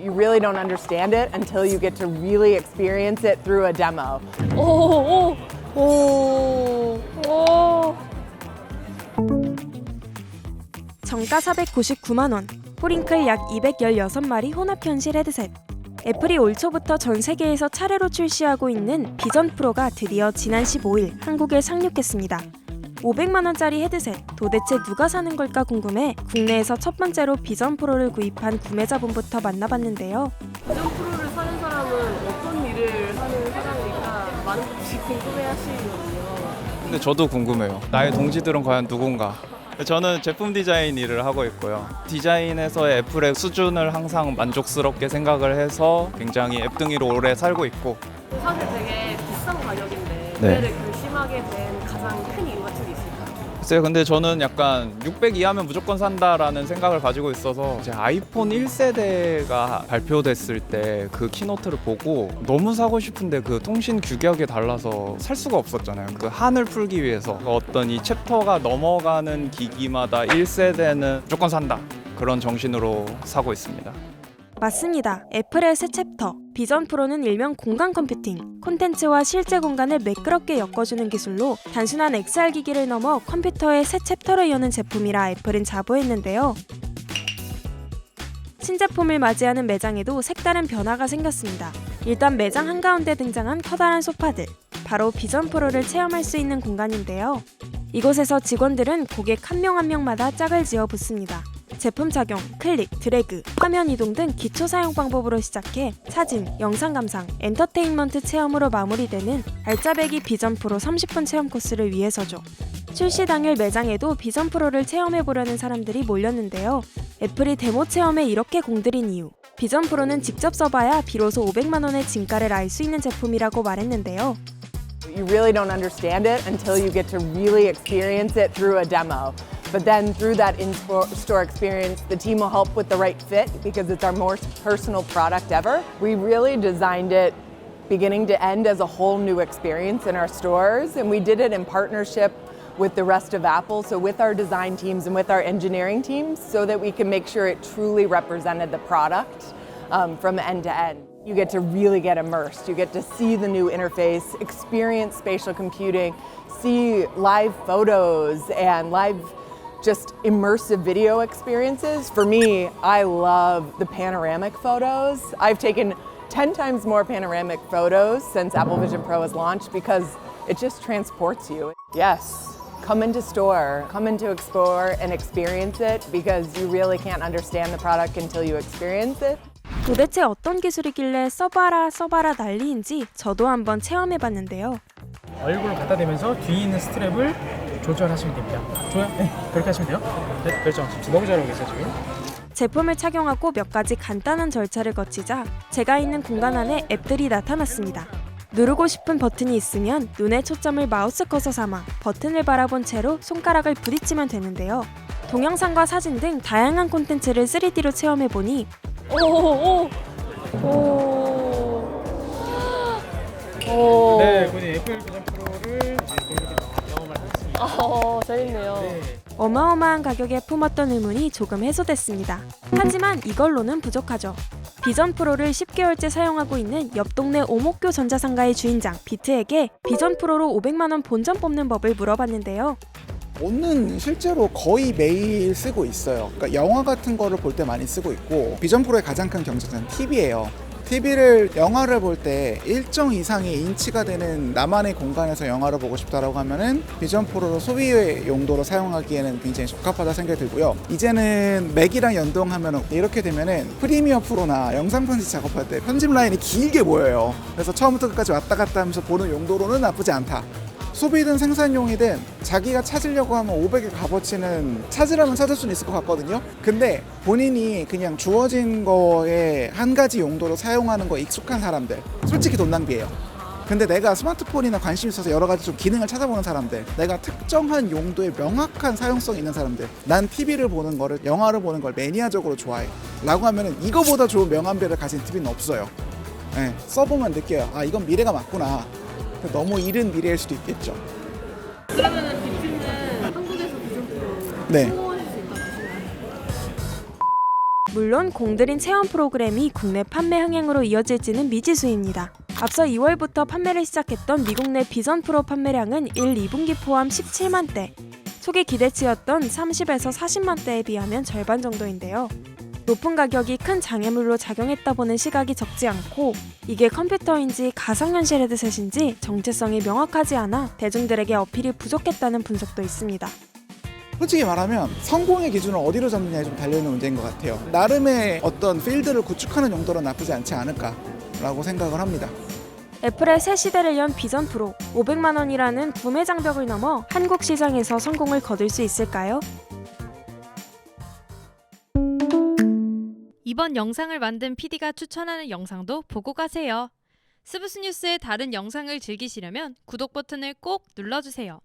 You really don't understand it until you get to really experience it through a demo. 오, 오, 오, 오. 정가 499만 원, 포링클 약 216마리 혼합 현실 헤드셋. 애플이 올 초부터 전 세계에서 차례로 출시하고 있는 비전 프로가 드디어 지난 15일 한국에 상륙했습니다. 500만 원짜리 헤드셋, 도대체 누가 사는 걸까 궁금해 국내에서 첫 번째로 비전 프로를 구입한 구매자분부터 만나봤는데요. 비전 프로를 사는 사람은 어떤 일을 하는 사람일까 많은 분들이 궁금해하시거든요. 근데 저도 궁금해요. 나의 동지들은 과연 누군가? 저는 제품 디자인 일을 하고 있고요. 디자인에서의 애플의 수준을 항상 만족스럽게 생각을 해서 굉장히 앱등이로 오래 살고 있고. 사실 되게 비싼 가격인데 네. 구매를 결심하게 된 가장 큰 이유 같은 게 있을까요? 글쎄요, 근데 저는 약간 600 이하면 무조건 산다라는 생각을 가지고 있어서 제 아이폰 1세대가 발표됐을 때 그 키노트를 보고 너무 사고 싶은데 그 통신 규격이 달라서 살 수가 없었잖아요. 그 한을 풀기 위해서 어떤 이 챕터가 넘어가는 기기마다 1세대는 무조건 산다, 그런 정신으로 사고 있습니다. 맞습니다. 애플의 새 챕터, 비전 프로는 일명 공간 컴퓨팅, 콘텐츠와 실제 공간을 매끄럽게 엮어주는 기술로 단순한 XR 기기를 넘어 컴퓨터의 새 챕터를 여는 제품이라 애플은 자부했는데요. 신제품을 맞이하는 매장에도 색다른 변화가 생겼습니다. 일단 매장 한가운데 등장한 커다란 소파들, 바로 비전 프로를 체험할 수 있는 공간인데요. 이곳에서 직원들은 고객 한 명 한 명마다 짝을 지어 붙습니다. 제품 착용, 클릭, 드래그, 화면 이동 등 기초 사용 방법으로 시작해 사진, 영상 감상, 엔터테인먼트 체험으로 마무리되는 알짜배기 비전 프로 30분 체험 코스를 위해서죠. 출시 당일 매장에도 비전 프로를 체험해보려는 사람들이 몰렸는데요. 애플이 데모 체험에 이렇게 공들인 이유, 비전 프로는 직접 써봐야 비로소 500만 원의 진가를 알 수 있는 제품이라고 말했는데요. You really don't understand it until you get to really experience it through a demo. But then through that in-store experience, the team will help with the right fit because it's our most personal product ever. We really designed it beginning to end as a whole new experience in our stores, and we did it in partnership with the rest of Apple, so with our design teams and with our engineering teams, so that we can make sure it truly represented the product from end to end. You get to really get immersed. You get to see the new interface, experience spatial computing, see live photos and live just immersive video experiences. For me, I love the panoramic photos. I've taken 10 times more panoramic photos since Apple Vision Pro was launched because it just transports you. Yes, come into store, come into explore and experience it because you really can't understand the product until you experience it. 도대체 어떤 기술이길래 써봐라 난리인지 저도 한번 체험해봤는데요. 얼굴을 갖다 대면서 뒤에 있는 스트랩을 조절하시면 됩니다. 좋아요? 네, 그렇게 하시면 돼요. 네, 결정하십시오. 너무 잘하고 계세요, 지금. 제품을 착용하고 몇 가지 간단한 절차를 거치자 제가 있는 공간 안에 앱들이 나타났습니다. 누르고 싶은 버튼이 있으면 눈의 초점을 마우스 커서 삼아 버튼을 바라본 채로 손가락을 부딪히면 되는데요. 동영상과 사진 등 다양한 콘텐츠를 3D로 체험해보니 오. 네, 본인 애플 비전 프로를 경험을 하셨습니다. 재밌네요. 네. 어마어마한 가격에 품었던 의문이 조금 해소됐습니다. 하지만 이걸로는 부족하죠. 비전 프로를 10개월째 사용하고 있는 옆 동네 오목교 전자상가의 주인장 비트에게 비전 프로로 500만 원 본전 뽑는 법을 물어봤는데요. 옷은 실제로 거의 매일 쓰고 있어요. 그러니까 영화 같은 거를 볼 때 많이 쓰고 있고, 비전 프로의 가장 큰 경쟁자는 TV예요. 영화를 볼 때 일정 이상의 인치가 되는 나만의 공간에서 영화를 보고 싶다라고 하면은 비전 프로로 소비의 용도로 사용하기에는 굉장히 적합하다 생각이 들고요. 이제는 맥이랑 연동하면 이렇게 되면은 프리미어 프로나 영상 편집 작업할 때 편집 라인이 길게 보여요. 그래서 처음부터 끝까지 왔다 갔다 하면서 보는 용도로는 나쁘지 않다. 소비든 생산용이든 자기가 찾으려고 하면 500의 값어치는 찾으라면 찾을 수는 있을 것 같거든요. 근데 본인이 그냥 주어진 거에 한 가지 용도로 사용하는 거에 익숙한 사람들, 솔직히 돈 낭비예요. 근데 내가 스마트폰이나 관심 있어서 여러 가지 좀 기능을 찾아보는 사람들, 내가 특정한 용도에 명확한 사용성이 있는 사람들, 난 TV를 보는 거를, 영화를 보는 걸 매니아적으로 좋아해 라고 하면은 이거보다 좋은 명암배를 가진 TV는 없어요. 네, 써보면 느껴요. 아, 이건 미래가 맞구나. 너무 이른 미래일 수도 있겠죠. 그러면은 비트는 한국에서 비전 프로 네. 성공할 수 있다고 보시나요? 물론 공들인 체험 프로그램이 국내 판매 흥행으로 이어질지는 미지수입니다. 앞서 2월부터 판매를 시작했던 미국 내 비전 프로 판매량은 1, 2분기 포함 17만 대, 초기 기대치였던 30에서 40만 대에 비하면 절반 정도인데요. 높은 가격이 큰 장애물로 작용했다 보는 시각이 적지 않고, 이게 컴퓨터인지 가상현실 헤드셋인지 정체성이 명확하지 않아 대중들에게 어필이 부족했다는 분석도 있습니다. 솔직히 말하면 성공의 기준을 어디로 잡느냐에 좀 달려있는 문제인 것 같아요. 나름의 어떤 필드를 구축하는 용도로 나쁘지 않지 않을까라고 생각을 합니다. 애플의 새 시대를 연 비전 프로, 500만 원이라는 구매 장벽을 넘어 한국 시장에서 성공을 거둘 수 있을까요? 이번 영상을 만든 PD가 추천하는 영상도 보고 가세요. 스브스 뉴스의 다른 영상을 즐기시려면 구독 버튼을 꼭 눌러주세요.